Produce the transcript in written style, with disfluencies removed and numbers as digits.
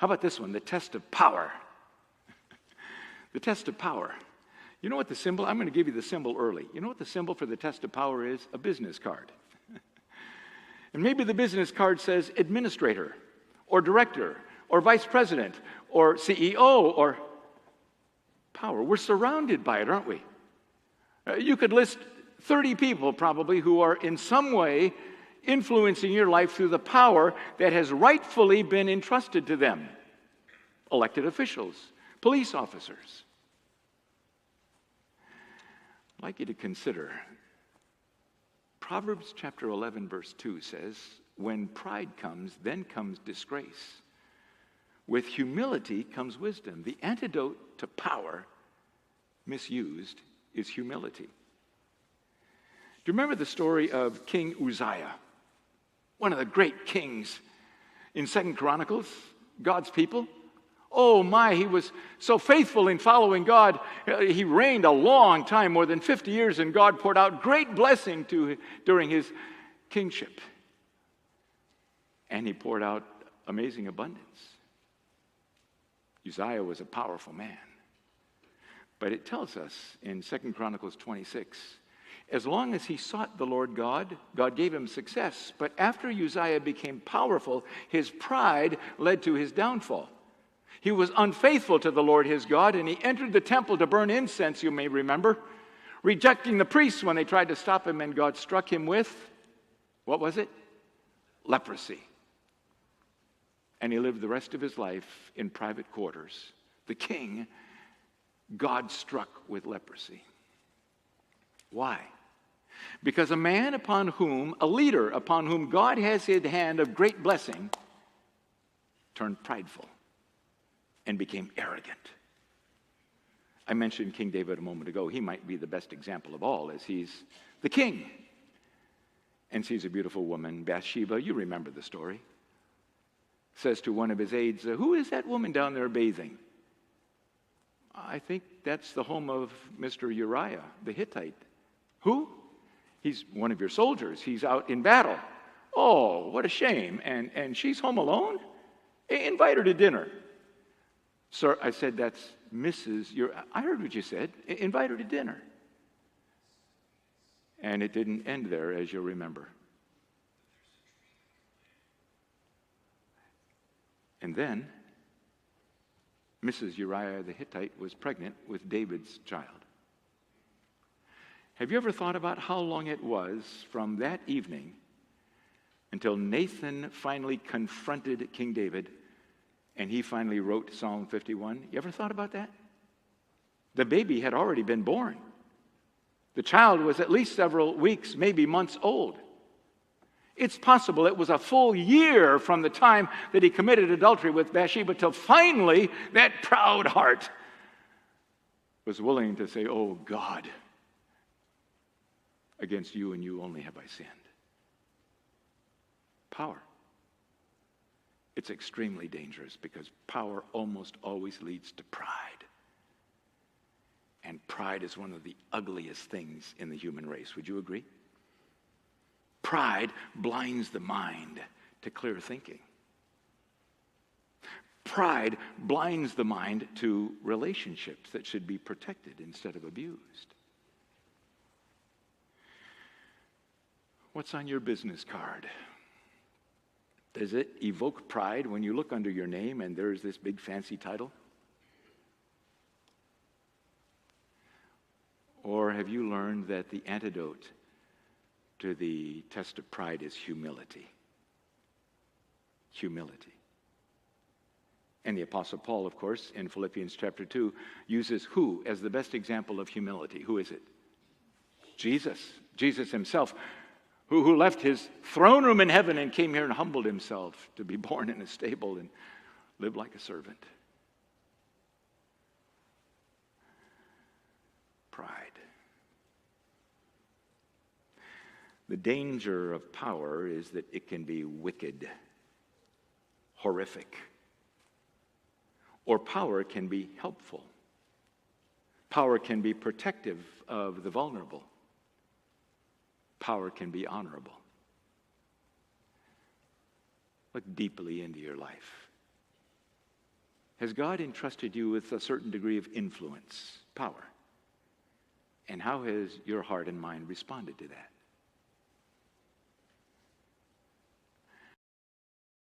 How about this one? The test of power. The test of power. You know what the symbol, I'm going to give you the symbol early. You know what the symbol for the test of power is? A business card. And maybe the business card says administrator, or director, or vice president, or CEO, or power. We're surrounded by it, aren't we? You could list 30 people probably who are in some way influencing your life through the power that has rightfully been entrusted to them. Elected officials, police officers. I'd like you to consider Proverbs chapter 11 verse 2 says, when pride comes, then comes disgrace. With humility comes wisdom. The antidote to power misused is humility. Do you remember the story of King Uzziah? One of the great kings in 2 Chronicles, God's people. Oh my, he was so faithful in following God. He reigned a long time, more than 50 years, and God poured out great blessing during his kingship. And he poured out amazing abundance. Uzziah was a powerful man. But it tells us in 2 Chronicles 26, as long as he sought the Lord God, God gave him success. But after Uzziah became powerful, his pride led to his downfall. He was unfaithful to the Lord his God, and he entered the temple to burn incense, you may remember, rejecting the priests when they tried to stop him, and God struck him with, what was it? Leprosy. And he lived the rest of his life in private quarters. The king, God struck with leprosy. Why? Because a man a leader upon whom God has his hand of great blessing, turned prideful and became arrogant. I mentioned King David a moment ago. He might be the best example of all, as he's the king and sees a beautiful woman, Bathsheba. You remember the story. Says to one of his aides, who is that woman down there bathing? I think that's the home of Mr. Uriah, the Hittite. Who? He's one of your soldiers. He's out in battle. Oh, what a shame. And she's home alone? Invite her to dinner. Sir, I said, that's Mrs. I heard what you said. Invite her to dinner. And it didn't end there, as you'll remember. And then, Mrs. Uriah the Hittite was pregnant with David's child. Have you ever thought about how long it was from that evening until Nathan finally confronted King David and he finally wrote Psalm 51? You ever thought about that? The baby had already been born. The child was at least several weeks, maybe months old. It's possible it was a full year from the time that he committed adultery with Bathsheba till finally that proud heart was willing to say, oh God, against you and you only have I sinned. Power. It's extremely dangerous because power almost always leads to pride. And pride is one of the ugliest things in the human race. Would you agree? Pride blinds the mind to clear thinking. Pride blinds the mind to relationships that should be protected instead of abused. What's on your business card? Does it evoke pride when you look under your name and there's this big fancy title? Or have you learned that the antidote to the test of pride is humility? Humility. And the Apostle Paul, of course, in Philippians chapter 2, uses who as the best example of humility? Who is it? Jesus. Jesus himself, who left his throne room in heaven and came here and humbled himself to be born in a stable and live like a servant. Pride. The danger of power is that it can be wicked, horrific, or power can be helpful. Power can be protective of the vulnerable. Power can be honorable. Look deeply into your life. Has God entrusted you with a certain degree of influence, power? And how has your heart and mind responded to that?